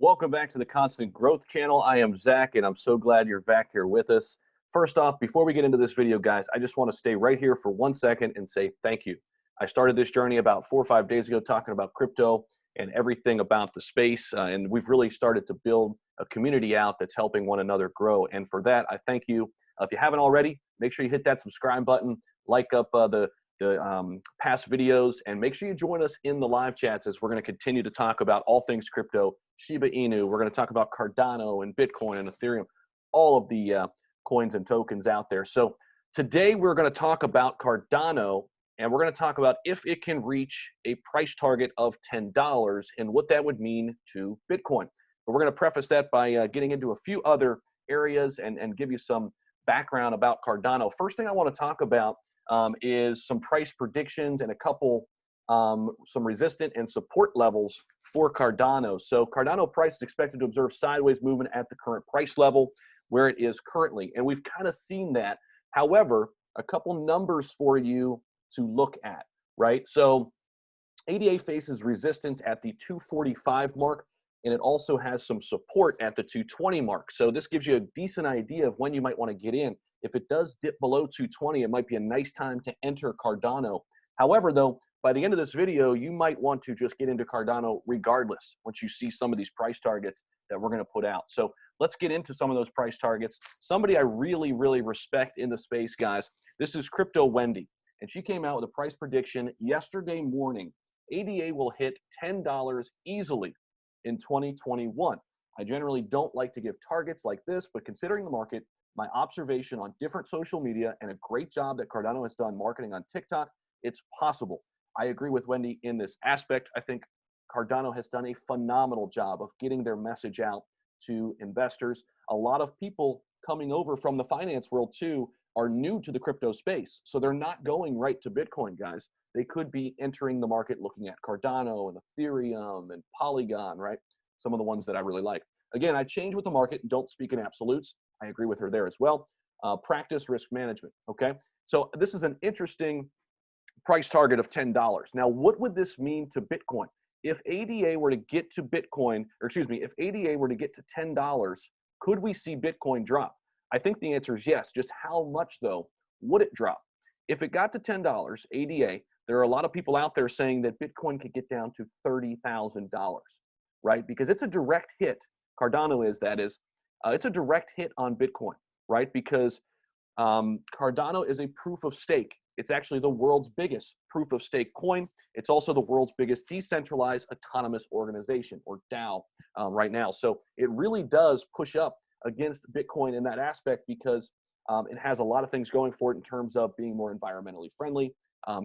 Welcome back to the Constant Growth channel. I am Zach, and I'm so glad you're back here with us. First off, before we get into this video, guys, I just want to stay right here for 1 second and say thank you. I started this journey about 4 or 5 days ago talking about crypto and everything about the space, and we've really started to build a community out that's helping one another grow. And for that, I thank you. If you haven't already, make sure you hit that subscribe button, like up the past videos, and make sure you join us in the live chats as we're going to continue to talk about all things crypto, Shiba Inu. We're going to talk about Cardano and Bitcoin and Ethereum, all of the coins and tokens out there. So today we're going to talk about Cardano, and we're going to talk about if it can reach a price target of $10 and what that would mean to Bitcoin. But we're going to preface that by getting into a few other areas and give you some background about Cardano. First thing I want to talk about is some price predictions and a couple some resistant and support levels for Cardano. So Cardano price is expected to observe sideways movement at the current price level where it is currently, and we've kind of seen that. However, a couple numbers for you to look at, right? So ADA faces resistance at the 245 mark, and it also has some support at the 220 mark. So this gives you a decent idea of when you might want to get in. If it does dip below 220, it might be a nice time to enter Cardano. However, though, by the end of this video, you might want to just get into Cardano regardless once you see some of these price targets that we're going to put out. So let's get into some of those price targets. Somebody I really, really respect in the space, guys, this is Crypto Wendy, and she came out with a price prediction yesterday morning. ADA will hit $10 easily in 2021. I generally don't like to give targets like this, but considering the market, my observation on different social media, and a great job that Cardano has done marketing on TikTok, it's possible. I agree with Wendy in this aspect. I think Cardano has done a phenomenal job of getting their message out to investors. A lot of people coming over from the finance world too are new to the crypto space. So they're not going right to Bitcoin, guys. They could be entering the market looking at Cardano and Ethereum and Polygon, right? Some of the ones that I really like. Again, I change with the market and don't speak in absolutes. I agree with her there as well. Practice risk management, okay? So this is an interesting price target of $10. Now, what would this mean to Bitcoin? If ADA were to get to Bitcoin, or excuse me, if ADA were to get to $10, could we see Bitcoin drop? I think the answer is yes. Just how much, though, would it drop? If it got to $10, ADA, there are a lot of people out there saying that Bitcoin could get down to $30,000, right? Because it's a direct hit. Cardano is, that is. It's a direct hit on Bitcoin, right? Because Cardano is a proof of stake. It's actually the world's biggest proof of stake coin. It's also the world's biggest decentralized autonomous organization, or DAO, right now. So it really does push up against Bitcoin in that aspect because it has a lot of things going for it in terms of being more environmentally friendly,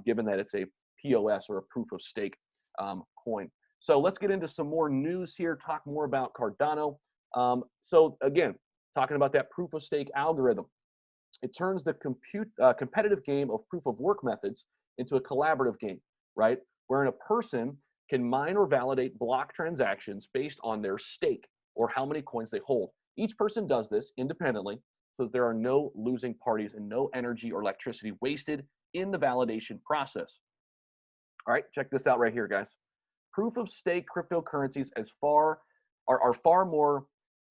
given that it's a POS, or a proof of stake coin. So let's get into some more news here, talk more about Cardano. So again, talking about that proof of stake algorithm, it turns the competitive game of proof of work methods into a collaborative game, right? Wherein a person can mine or validate block transactions based on their stake or how many coins they hold. Each person does this independently so that there are no losing parties and no energy or electricity wasted in the validation process. All right, check this out right here, guys. Proof of stake cryptocurrencies are far more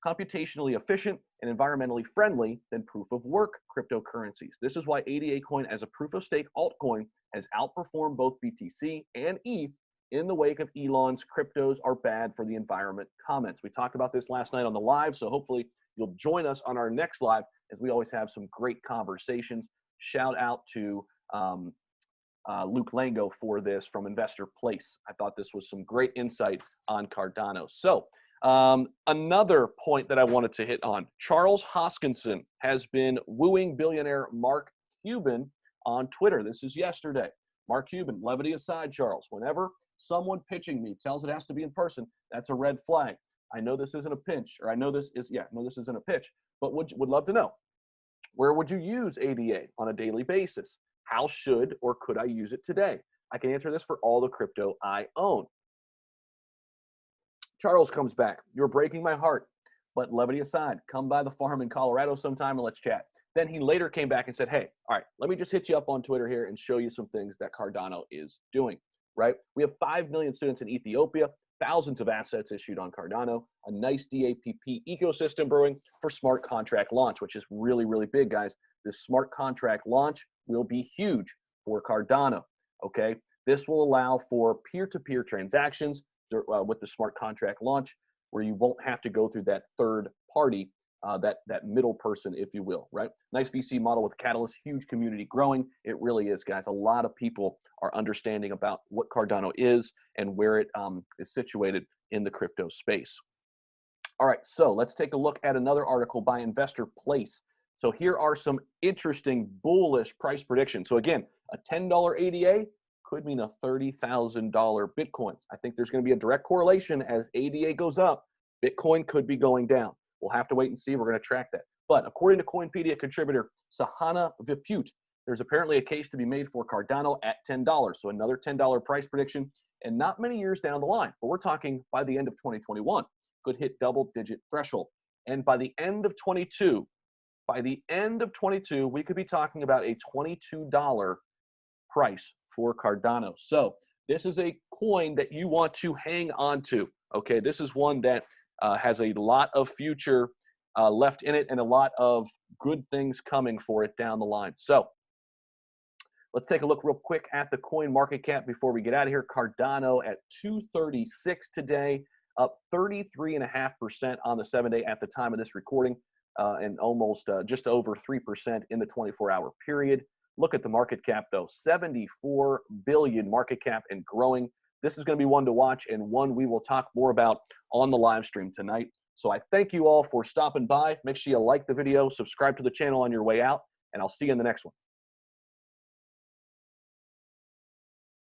computationally efficient and environmentally friendly than proof of work cryptocurrencies. This is why ADA coin as a proof of stake altcoin has outperformed both BTC and ETH in the wake of Elon's cryptos are bad for the environment comments. We talked about this last night on the live, so hopefully you'll join us on our next live, as we always have some great conversations. Shout out to Luke Lango for this from Investor Place. I thought this was some great insight on Cardano. So another point that I wanted to hit on, Charles Hoskinson has been wooing billionaire Mark Cuban on Twitter. This is yesterday. Mark Cuban, levity aside, Charles, whenever someone pitching me tells it has to be in person, that's a red flag. I know this isn't a pinch, or I know this is, no, this isn't a pitch, but would love to know, where would you use ADA on a daily basis? How should or could I use it today? I can answer this for all the crypto I own. Charles comes back. You're breaking my heart, but levity aside, come by the farm in Colorado sometime and let's chat. Then he later came back and said, hey, all right, let me just hit you up on Twitter here and show you some things that Cardano is doing, right? We have 5 million students in Ethiopia, thousands of assets issued on Cardano, a nice DAPP ecosystem brewing for smart contract launch, which is really, really big, guys. This smart contract launch will be huge for Cardano, okay? This will allow for peer-to-peer transactions with the smart contract launch, where you won't have to go through that third party, that middle person, if you will, right? Nice VC model with Catalyst, huge community growing. It really is, guys. A lot of people are understanding about what Cardano is and where it is situated in the crypto space. All right, so let's take a look at another article by Investor Place. So here are some interesting bullish price predictions. So again, a $10 ADA could mean a $30,000 Bitcoin. I think there's going to be a direct correlation. As ADA goes up, Bitcoin could be going down. We'll have to wait and see. We're going to track that. But according to Coinpedia contributor Sahana Viput, there's apparently a case to be made for Cardano at $10. So another $10 price prediction, and not many years down the line. But we're talking by the end of 2021, could hit double-digit threshold. And by the end of 22, we could be talking about a $22 price for Cardano. So this is a coin that you want to hang on to. Okay, this is one that has a lot of future left in it and a lot of good things coming for it down the line. So let's take a look real quick at the coin market cap before we get out of here. Cardano at 236 today, up 33.5% on the 7-day at the time of this recording, and almost just over 3% in the 24-hour period. Look at the market cap, though, 74 billion market cap and growing. This is going to be one to watch and one we will talk more about on the live stream tonight. So I thank you all for stopping by. Make sure you like the video, subscribe to the channel on your way out, and I'll see you in the next one.